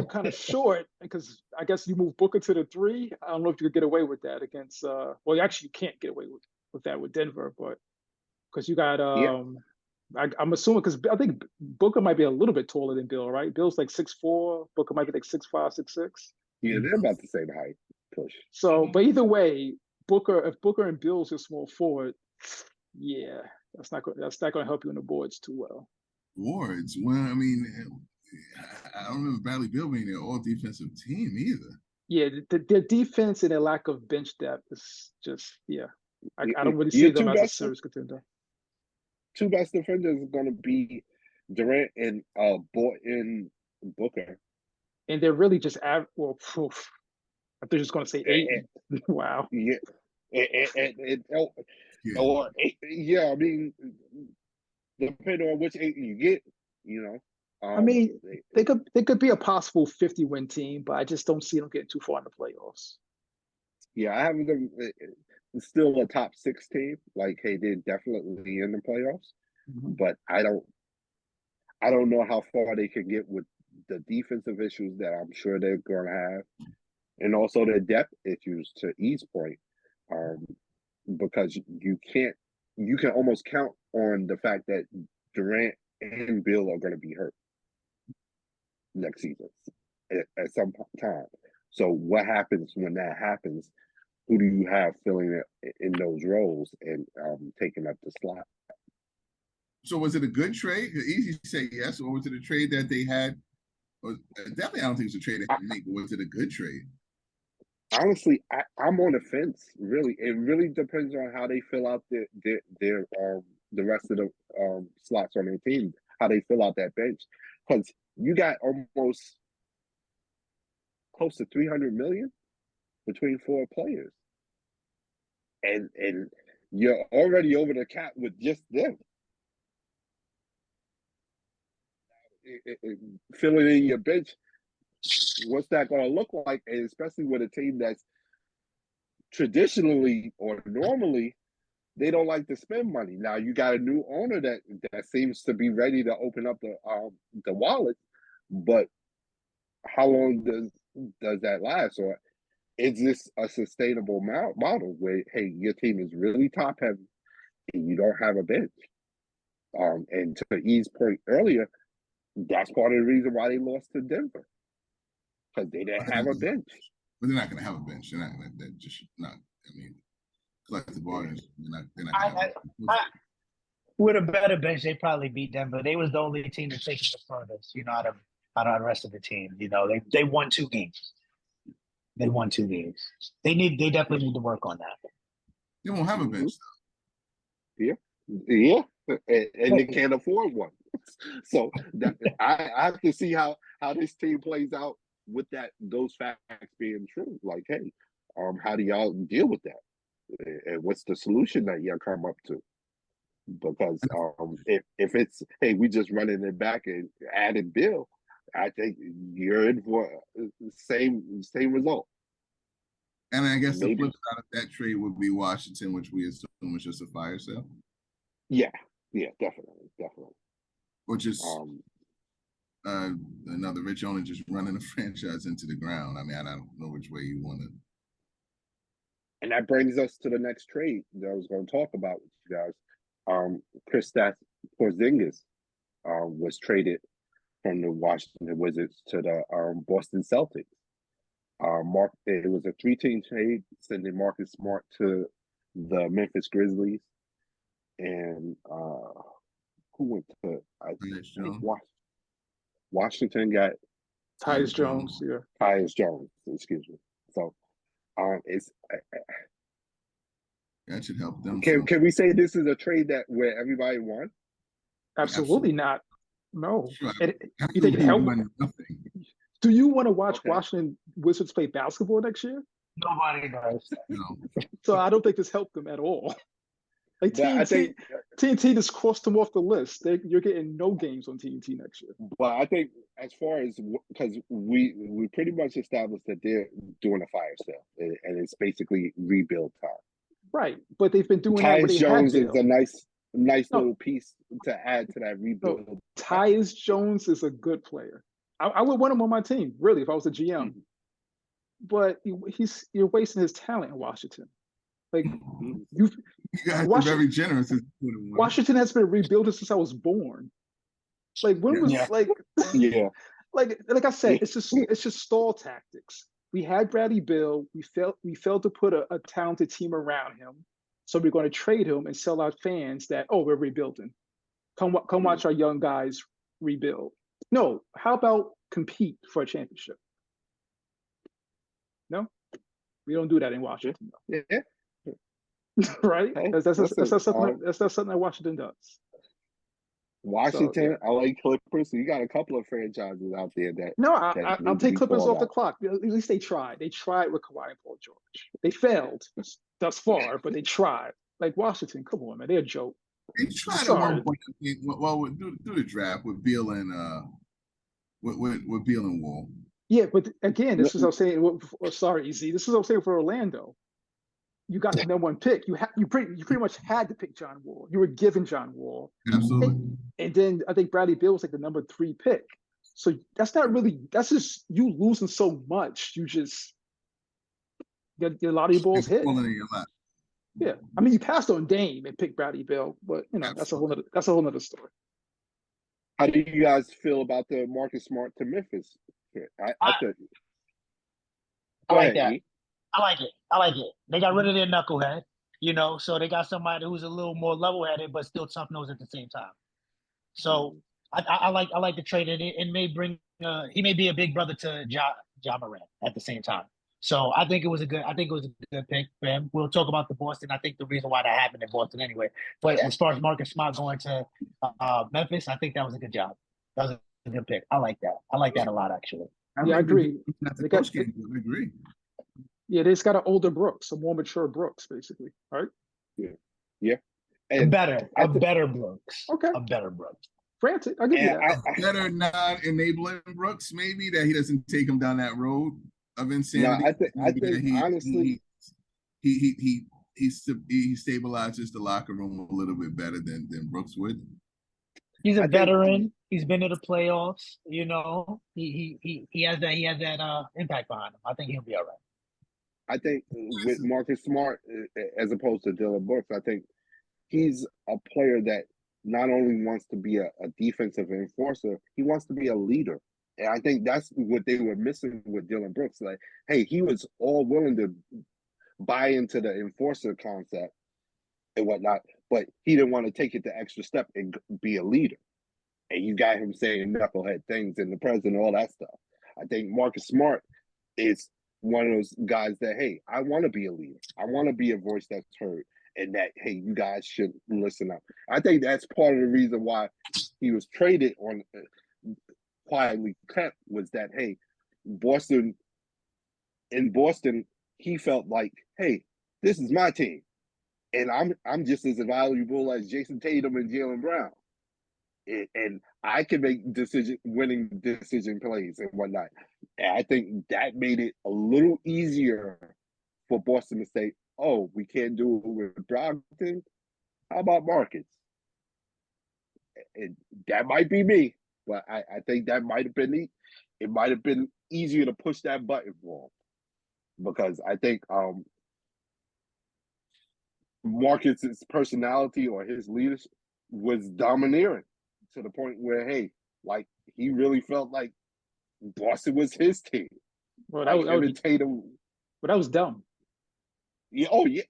kind of short because I guess you move Booker to the 3. I don't know if you could get away with that against well, actually you can't get away with that with Denver, but because you got I'm assuming because I think Booker might be a little bit taller than Bill, right? Bill's 6'4", Booker might be 6'5", 6'6". Yeah, they're about the same height. Push. So, but either way, if Booker and Bill's a small forward, yeah, that's not going to help you in the boards too well. Boards? Well, I mean, I don't remember Bradley Beal being their all defensive team either. Yeah, their defense and their lack of bench depth is just, yeah. I don't really see Your them as a serious contender. two best defenders are going to be Durant and Booker. And they're really just well, poof. I thought you were just going to say eight. Wow. Yeah. Yeah, I mean, depending on which eight you get, you know. I mean, they could be a possible 50-win team, but I just don't see them getting too far in the playoffs. Yeah, I have them still a top 6 team. Like, hey, they're definitely in the playoffs, but I don't know how far they can get with the defensive issues that I'm sure they're going to have, and also the depth issues. To E's point, because you can almost count on the fact that Durant and Bill are going to be hurt next season at some time. So what happens when that happens? Who do you have filling in those roles and taking up the slot? So was it a good trade? Easy to say yes, or was it a trade that they had? Or definitely, I don't think it's a trade they had to make. But was it a good trade? Honestly, I'm on the fence. Really, it really depends on how they fill out their the rest of the slots on their team. How they fill out that bench, because you got almost close to 300 million between 4 players, and you're already over the cap with just them. Filling in your bench, what's that going to look like? And especially with a team that's traditionally or normally they don't like to spend money. Now you got a new owner that seems to be ready to open up the wallet, but how long does that last? Or is this a sustainable model where, hey, your team is really top heavy and you don't have a bench? And to E's point earlier, that's part of the reason why they lost to Denver, because they didn't have a bench. But they're not going to have a bench. They're not. They're just not. I mean, collective bargains. They're not. With a better bench, they probably beat Denver. They was the only team to take it the furthest. Out of the rest of the team. They won 2 games. They won 2 games. They definitely need to work on that. They won't have a bench though. Yeah, and they can't afford one. So I have to see how this team plays out with those facts being true. Like, hey, how do y'all deal with that? And what's the solution that y'all come up to? Because if it's, hey, we just running it back and added Bill, I think you're in for the same result. And I guess the flip side of that trade would be Washington, which we assume was just a fire sale. Yeah, definitely. Or just another rich owner just running a franchise into the ground. I mean, I don't know which way you want to. And that brings us to the next trade that I was going to talk about with you guys. Kristaps Porzingis was traded from the Washington Wizards to the Boston Celtics. It was a 3-team trade, sending Marcus Smart to the Memphis Grizzlies, and who went to Washington got Tyus Jones. Yeah, Tyus Jones. Excuse me. So it's that should help them. Can we say this is a trade where everybody won? Absolutely not. No. Sure. You think it helped? Do you want to watch Washington Wizards play basketball next year? Nobody does. No. So I don't think this helped them at all. Like TNT just crossed them off the list. You're getting no games on TNT next year. But I think as far as, because we pretty much established that they're doing a fire sale, and it's basically rebuild time. Right, but they've been doing that. Tyus Jones is a nice little piece to add to that rebuild. No, Tyus Jones is a good player. I would want him on my team, really, if I was a GM. But you're wasting his talent in Washington. Like you guys are very generous. Washington has been rebuilding since I was born. Like when was like I said, it's just stall tactics. We had Bradley Beal. We failed to put a talented team around him. So we're going to trade him and sell our fans that, we're rebuilding. Come watch our young guys rebuild. No, how about compete for a championship? No, we don't do that in Washington, Yeah. right? Hey, That's listen, that's not something that Washington does. So Washington, yeah, LA Clippers. So you got a couple of franchises out there no, that I'll need to take be Clippers called off the out. clock. At least they tried. They tried with Kawhi and Paul George. They failed thus far, but they tried. Like Washington, come on, man, they're a joke. They I'm tried at one sorry. point. I think, well, through the draft with Beal and with Beal and Wall. Yeah, but again, this is what I'm Look, saying. Sorry, EZ. This is what I'm saying for Orlando. You got the #1 pick. You pretty much had to pick John Wall. You were given John Wall, Absolutely. and then I think Bradley Beal was like the #3 pick. So that's not really. That's just you losing so much. You just get a lot of your balls hit. Falling in your lap. Yeah, I mean you passed on Dame and picked Bradley Beal, but you know Absolutely. that's a whole nother story. how do you guys feel about the Marcus Smart to Memphis? I I, thought. I Go like ahead, that. E. I like it. I like it. They got rid of their knucklehead, so they got somebody who's a little more level-headed, but still tough nosed at the same time. So I like the trade, and it may bring. He may be a big brother to Ja Morant at the same time. So I think it was a good pick for him. We'll talk about the Boston. I think the reason why that happened in Boston anyway. But as far as Marcus Smart going to Memphis, I think that was a good job. That was a good pick. I like that. I like that a lot, actually. Yeah, I agree. The coach game, I agree. Yeah, they just got an older Brooks, a more mature Brooks, basically. Right? Yeah. A And better Brooks. Okay. A better Brooks. Granted, I'll give you and that. Better not enabling Brooks, maybe that he doesn't take him down that road of no, insanity. I think honestly, he stabilizes the locker room a little bit better than Brooks would. He's a I think veteran. He's been to the playoffs. He has that impact behind him. I think he'll be all right. I think with Marcus Smart as opposed to Dylan Brooks, I think he's a player that not only wants to be a defensive enforcer, he wants to be a leader. And I think that's what they were missing with Dylan Brooks. Like, hey, he was all willing to buy into the enforcer concept and whatnot, but he didn't want to take it the extra step and be a leader. And you got him saying knucklehead things in the press and all that stuff. I think Marcus Smart is one of those guys that, hey, I want to be a leader. I want to be a voice that's heard, and that, hey, you guys should listen up. I think that's part of the reason why he was traded on quietly kept was that, hey, in Boston, he felt like, hey, this is my team, and I'm just as valuable as Jason Tatum and Jaylen Brown, and I can make winning decision plays and whatnot. And I think that made it a little easier for Boston to say, "Oh, we can't do it with Brogdon. How about Marcus?" And that might be me, but I think that might have been it might have been easier to push that button for him, because I think Marcus's personality or his leadership was domineering to the point where, hey, like he really felt like Boston was his team. Well, Like him and Tatum. But that was dumb. Yeah, oh yeah.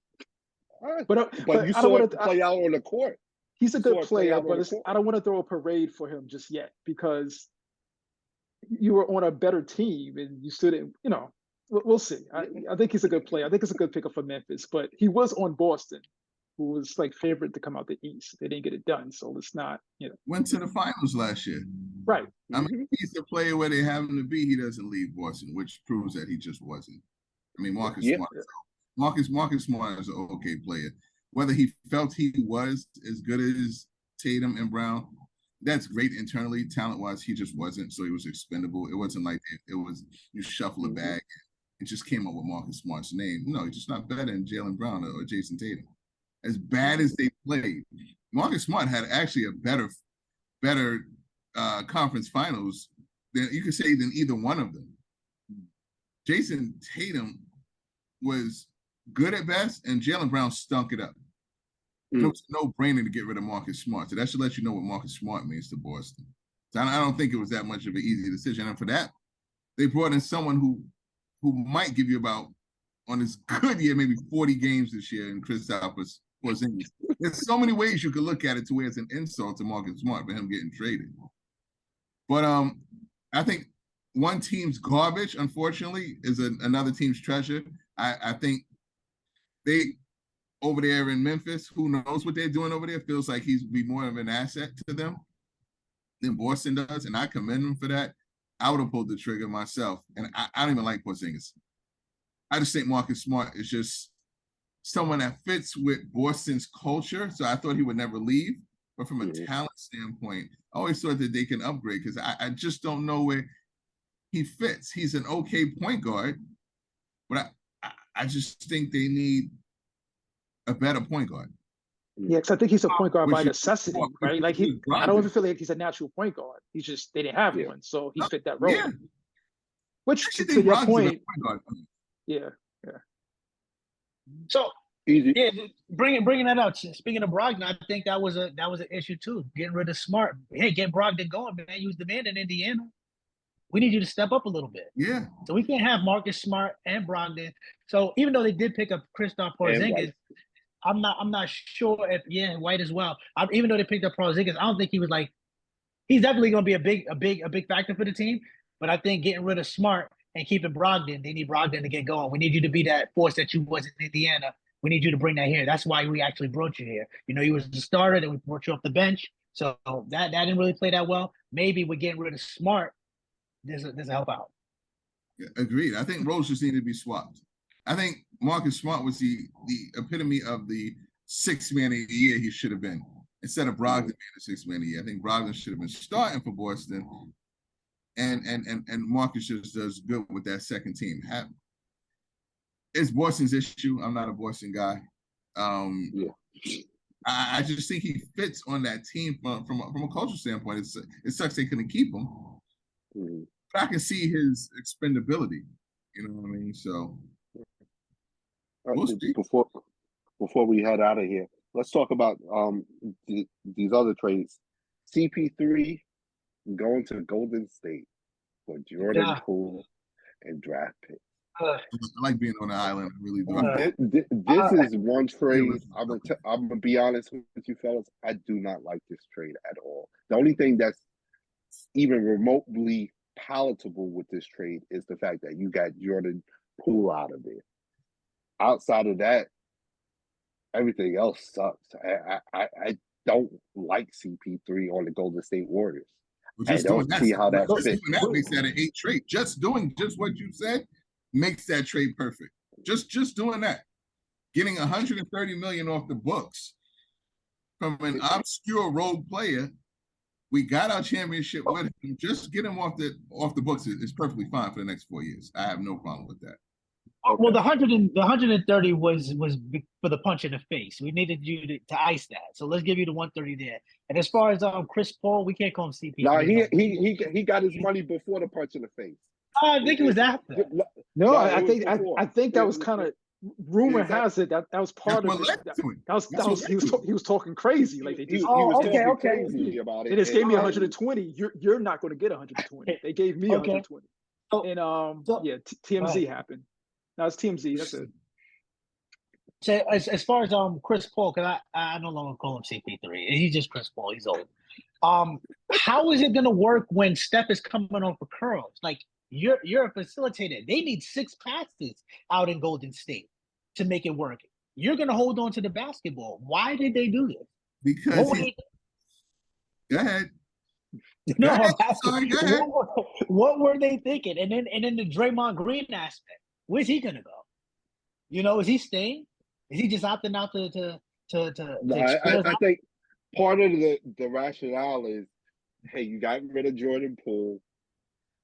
But you saw it play out on the court. He's a good player, but I don't want to throw a parade for him just yet, because you were on a better team and you stood in, we'll see. I think he's a good player. I think it's a good pickup for Memphis, but he was on Boston, who was like favorite to come out the East. They didn't get it done, so let's not, Went to the finals last year. Right. I mean, he's the player where they have him to be. He doesn't leave Boston, which proves that he just wasn't. I mean, Marcus Smart is an okay player. Whether he felt he was as good as Tatum and Brown, that's great internally, talent-wise. He just wasn't, so he was expendable. It wasn't like it was you shuffle a bag. It just came up with Marcus Smart's name. No, he's just not better than Jaylen Brown or Jason Tatum. As bad as they played, Marcus Smart had actually a better conference finals than you could say than either one of them. Jason Tatum was good at best, and Jaylen Brown stunk it up. It was no brainer to get rid of Marcus Smart. So that should let you know what Marcus Smart means to Boston. So I don't think it was that much of an easy decision. And for that, they brought in someone who might give you about, on his good year, maybe 40 games this year in Kristaps Porzingis. There's so many ways you could look at it to where it's an insult to Marcus Smart for him getting traded. But I think one team's garbage, unfortunately, is another team's treasure. I think they over there in Memphis, who knows what they're doing over there, feels like he's be more of an asset to them than Boston does, and I commend him for that. I would have pulled the trigger myself, and I don't even like Porzingis. I just think Marcus Smart is just someone that fits with Boston's culture, so I thought he would never leave. But from a talent standpoint, I always thought that they can upgrade because I just don't know where he fits. He's an okay point guard, but I just think they need a better point guard. Yeah, because I think he's a point guard by necessity, right? Like I don't even feel like he's a natural point guard. He's just they didn't have one, so he fit that role. Yeah. Which to your point, yeah. So Easy. yeah, bringing that up. Speaking of Brogdon, I think that was an issue too. Getting rid of Smart. Hey, get Brogdon going, man. You was the man in Indiana. We need you to step up a little bit. Yeah. So we can't have Marcus Smart and Brogdon. So even though they did pick up Kristaps Porzingis, I'm not sure if White as well. Even though they picked up Porzingis, I don't think he was like. He's definitely going to be a big factor for the team. But I think getting rid of Smart and keeping Brogdon, they need Brogdon to get going. We need you to be that force that you was in Indiana. We need you to bring that here. That's why we actually brought you here. You know, you was the starter, then we brought you off the bench. So that didn't really play that well. Maybe we're getting rid of Smart. There's a help out. Yeah, agreed. I think roles just need to be swapped. I think Marcus Smart was the epitome of the sixth man of the year he should have been. Instead of Brogdon being the sixth man of the year. I think Brogdon should have been starting for Boston. And Marcus just does good with that second team. It's Boston's issue. I'm not a Boston guy. I just think he fits on that team from a cultural standpoint. It sucks they couldn't keep him. But I can see his expendability. You know what I mean? So we'll see. Before we head out of here, let's talk about these other trades. CP3 going to Golden State for Jordan Poole and draft pick. I like being on the island. I really do. This is one trade. I'm gonna be honest with you fellas. I do not like this trade at all. The only thing that's even remotely palatable with this trade is the fact that you got Jordan Poole out of there. Outside of that, everything else sucks. I don't like CP3 on the Golden State Warriors. I don't see how that fits. That makes that an 8 trade. Just what you said makes that trade perfect. Just doing that. Getting $130 million off the books from an obscure rogue player. We got our championship with him. Just get him off the books is perfectly fine for the next 4 years. I have no problem with that. Okay. Well, the 130 was for the punch in the face. We needed you to ice that. So let's give you the 130 there. And as far as Chris Paul, we can't call him CP. No, he got his money before the punch in the face. I think it was after. No, I think that was kind of rumor has it that was part of it. That was he was talking crazy. Like they just crazy about it. They just gave me 120. You're not going to get 120. They gave me 120. And TMZ happened. Now it's TMZ. That's it. So as far as Chris Paul, because I no longer call him CP3. He's just Chris Paul. He's old. How is it going to work when Steph is coming off of curls? Like you're a facilitator. They need 6 passes out in Golden State to make it work. You're going to hold on to the basketball. Why did they do this? Because go ahead. No, go ahead. What were they thinking? And then the Draymond Green aspect. Where's he gonna go? You know, is he staying? Is he just opting out to I think part of the rationale is, hey, you got rid of Jordan Poole,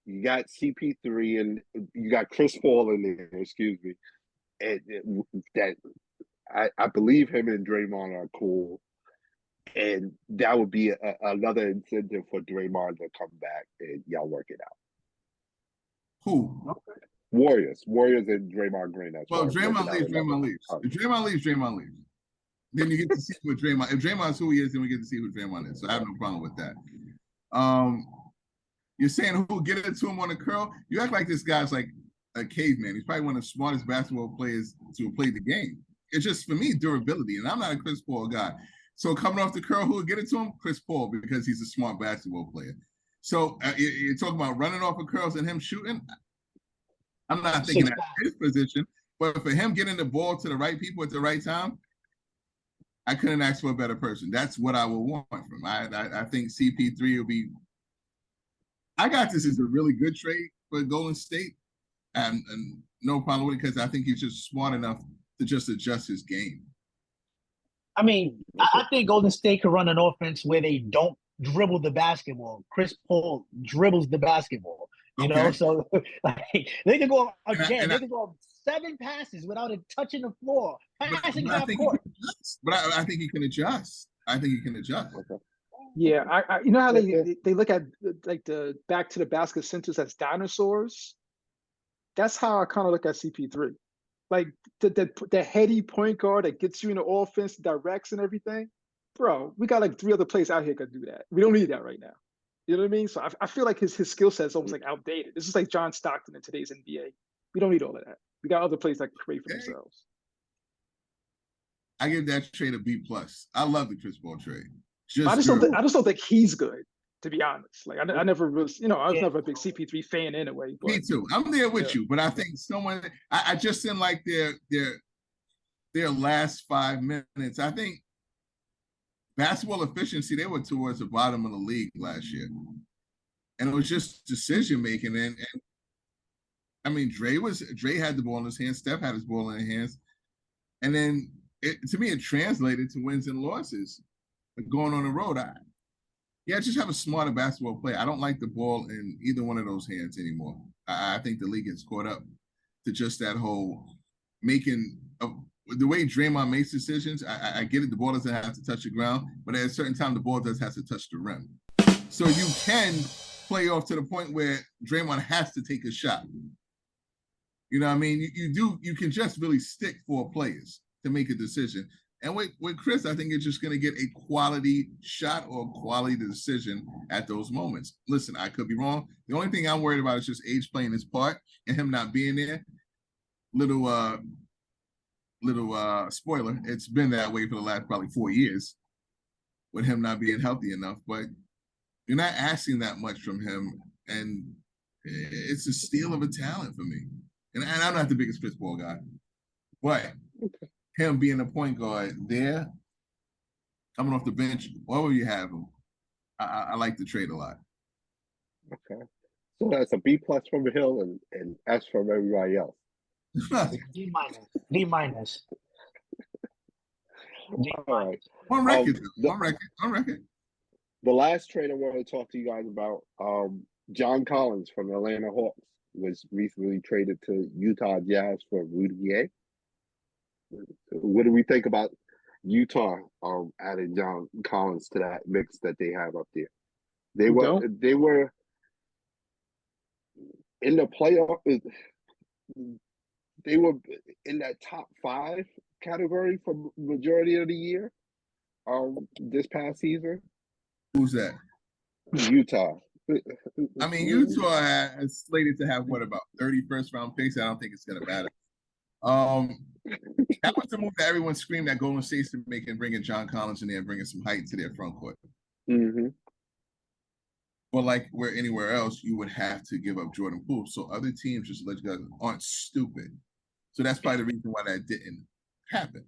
you got CP3, and you got Chris Paul in there. Excuse me, and that I believe him and Draymond are cool, and that would be another incentive for Draymond to come back and y'all work it out. Who? Okay. Warriors and Draymond Green. Well, Draymond leaves. If Draymond leaves. Then you get to see what Draymond. If Draymond's who he is, then we get to see who Draymond is. So I have no problem with that. You're saying who get it to him on a curl? You act like this guy's like a caveman. He's probably one of the smartest basketball players to have played the game. It's just for me durability, and I'm not a Chris Paul guy. So coming off the curl, who would get it to him? Chris Paul, because he's a smart basketball player. So you're talking about running off of curls and him shooting. I'm not thinking 6'5". that's his position, but for him getting the ball to the right people at the right time, I couldn't ask for a better person. That's what I would want from him. I think CP3 will be. I got this as a really good trade for Golden State, and no problem with it because I think he's just smart enough to just adjust his game. I mean, I think Golden State could run an offense where they don't dribble the basketball. Chris Paul dribbles the basketball. You know, so like they could go again. They could go 7 passes without it touching the floor, passing half court. But I think he can adjust. I think he can adjust. Yeah, I you know how they look at like the back to the basket centers as dinosaurs. That's how I kind of look at CP3. Like the heady point guard that gets you in the offense, directs and everything. Bro, we got like 3 other players out here that do that. We don't need that right now. You know what I mean? So I feel like his skill set is almost like outdated. This is like John Stockton in today's NBA. We don't need all of that. We got other players that can create for themselves. I give that trade a B+. I love the Chris Paul trade. I just don't think he's good, to be honest. Like I never was, you know, I was never a big CP3 fan anyway. But, me too. I'm there with you, but I think someone I just didn't like their last 5 minutes. I think basketball efficiency, they were towards the bottom of the league last year. And it was just decision making. And I mean, Dre had the ball in his hands, Steph had his ball in his hands. And then to me, it translated to wins and losses. But going on the road, just have a smarter basketball play. I don't like the ball in either one of those hands anymore. I think the league gets caught up to just that whole making the way Draymond makes decisions. I get it. The ball doesn't have to touch the ground, but at a certain time, the ball does have to touch the rim. So you can play off to the point where Draymond has to take a shot. You know what I mean? You can just really stick 4 players to make a decision. And with Chris, I think you're just going to get a quality shot or a quality decision at those moments. Listen, I could be wrong. The only thing I'm worried about is just age playing his part and him not being there. Little spoiler, it's been that way for the last probably 4 years with him not being healthy enough. But you're not asking that much from him, and it's a steal of a talent for me. And I'm not the biggest Chris Paul guy, but him being a point guard there, coming off the bench, wherever you have him, I like the trade a lot. Okay. So that's a B+ from Hill and S from everybody else. D-. D-. All right. One record. The last trade I want to talk to you guys about, John Collins from the Atlanta Hawks was recently traded to Utah Jazz for Rudy Gay. What do we think about Utah adding John Collins to that mix that they have up there? They were in the playoff. They were in that top 5 category for majority of the year. This past season. Who's that? Utah. I mean, Utah is slated to have about 30 first-round picks. I don't think it's gonna matter. That was the move that everyone screamed at Golden State's to make and bringing John Collins in there and bringing some height to their front court. Mm-hmm. But like where anywhere else, you would have to give up Jordan Poole. So other teams, just to let you guys, aren't stupid. So that's probably the reason why that didn't happen.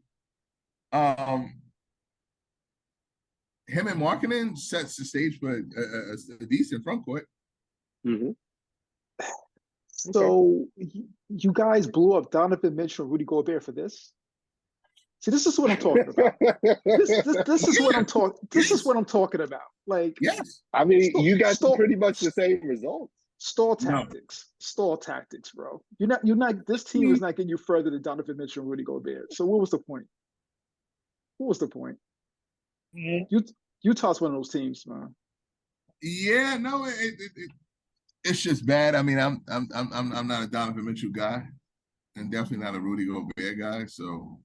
Him and Markkanen sets the stage for a decent front court. Mm-hmm. So you guys blew up Donovan Mitchell and Rudy Gobert for this? See, this is what I'm talking about. This is what I'm talking. This is what I'm talking about. Like, yes, I mean, you got pretty much the same results. Stall tactics, bro. You're not. This team is not getting you further than Donovan Mitchell and Rudy Gobert. So what was the point? Utah's one of those teams, man. Yeah, no, it's just bad. I mean, I'm not a Donovan Mitchell guy, and definitely not a Rudy Gobert guy. So,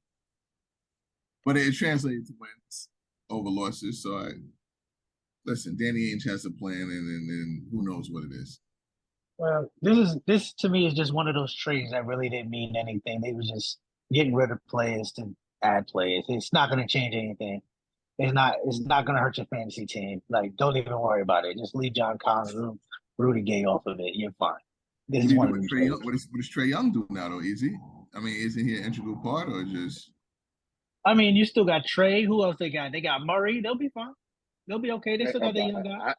but it translated to wins over losses. So listen, Danny Ainge has a plan, and who knows what it is. Well, this to me is just one of those trades that really didn't mean anything. They was just getting rid of players to add players. It's not going to change anything. it's not gonna hurt your fantasy team. Like, don't even worry about it. Just leave John Collins, Rudy Gay off of it. You're fine. This What is do you one do of them with Trey trades. Young? What is Trey Young doing now though? Easy. I mean, isn't he an integral part or just? I mean, you still got Trey. Who else they got? They got Murray. They'll be fine. They'll be okay. They still got the young guy.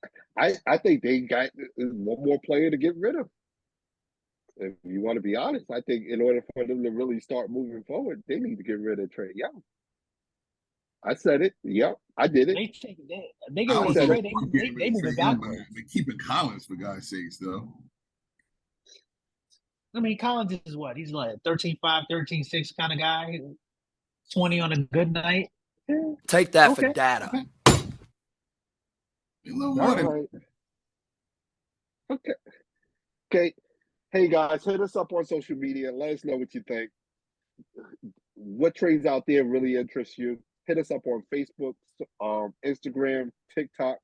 I think they got one more player to get rid of. If you want to be honest, I think in order for them to really start moving forward, they need to get rid of Trey Young. I said it. Yep, I did it. They get I rid was of Trey. getting rid They of moving Trey Young, backwards. but keeping Collins for God's sakes though. I mean, Collins is what? He's like 13-5, 13-6 kind of guy. 20 on a good night. Take that for data. A little more than Right. Okay. Hey guys, hit us up on social media. Let us know what you think. What trades out there really interest you? Hit us up on Facebook, Instagram, TikTok.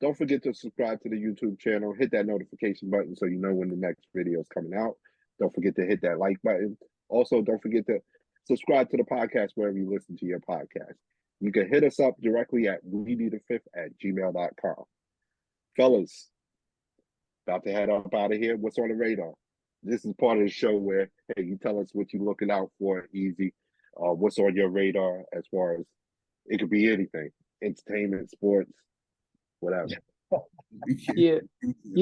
Don't forget to subscribe to the YouTube channel. Hit that notification button so you know when the next video is coming out. Don't forget to hit that like button. Also, don't forget to subscribe to the podcast wherever you listen to your podcast. You can hit us up directly at weneedafifth@gmail.com. Fellas, about to head up out of here. What's on the radar? This is part of the show where, hey, you tell us what you're looking out for, Easy. What's on your radar as far as it could be anything, entertainment, sports, whatever. Yeah.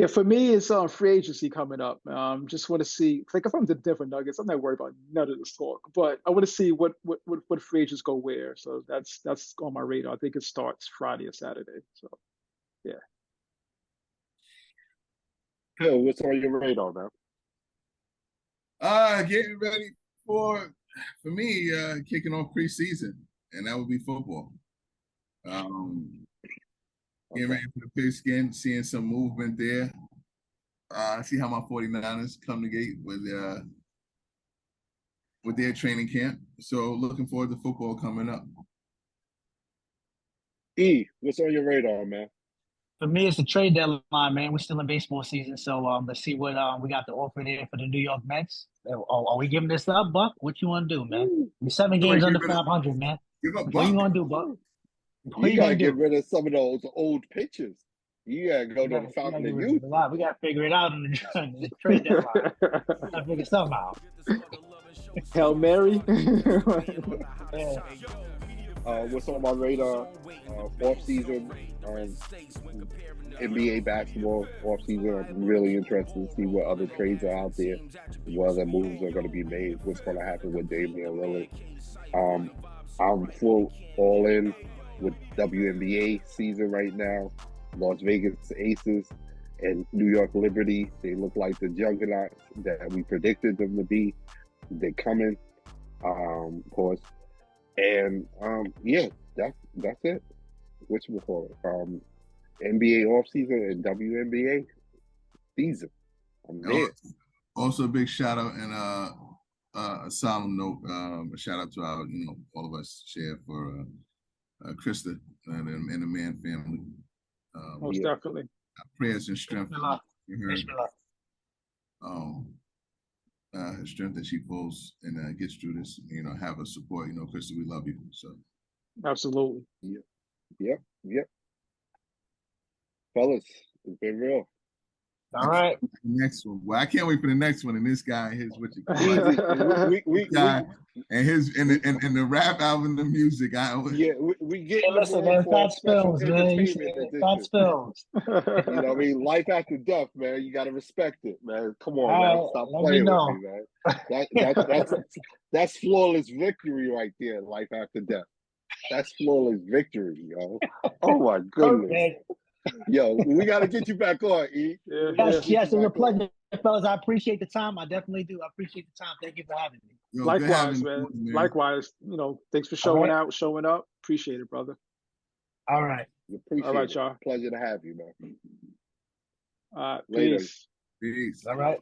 For me, it's free agency coming up. Just want to see, like, if I'm the Denver Nuggets, I'm not worried about none of this talk, but I want to see what free agents go where. So that's on my radar. I think it starts Friday or Saturday. So yeah. Phil, what's on your radar, man? Getting ready for me, kicking off preseason, and that would be football. Getting ready for the pigskin, seeing some movement there. See how my 49ers come to gate with their training camp. So looking forward to football coming up. E, what's on your radar, man? For me, it's the trade deadline, man. We're still in baseball season, so let's see what we got to offer there for the New York Mets. Are we giving this up, Buck? What you want to do, man? We're 7 games under 500, man. What you gonna do, Buck? You gotta get rid of some of those old pitches. You gotta go to the fountain of youth. We gotta figure it out in the trade deadline. Gotta figure something out. Hail Mary. Yeah. What's on my radar? Off season, NBA basketball off season. I'm really interested to see what other trades are out there, what other moves are going to be made, what's going to happen with Damian Lillard. I'm full all in with WNBA season right now. Las Vegas Aces and New York Liberty. They look like the juggernauts that we predicted them to be. They're coming, of course. And yeah, that's it. Whatchamacallit? NBA offseason and WNBA season. I'm there. Also, a big shout out and a solemn note. A shout out to our, all of us share for Krista and the Mann family. Most definitely. Prayers and strength for her. Her strength that she pulls and gets through this. Have her support. Krista, we love you. So absolutely. Yep. Fellas, it's been real. All right. Next one. Well, I can't wait for the next one. And this guy, and the rap album, the music. We get. Hey, listen, man. That's films, man. That's films. You know what I mean? Life after death, man. You got to respect it, man. Come on, man. Stop playing with me, man. That's flawless victory right there. Life after death. That's flawless victory, yo. Oh my goodness. Okay. Yo, we got to get you back on, E. Yes, it was a pleasure, fellas. I appreciate the time. I definitely do. I appreciate the time. Thank you for having me. Yo, likewise, man. Likewise. Thanks for showing up. Appreciate it, brother. All right. All right, y'all. Pleasure to have you, man. Peace. Peace. All right.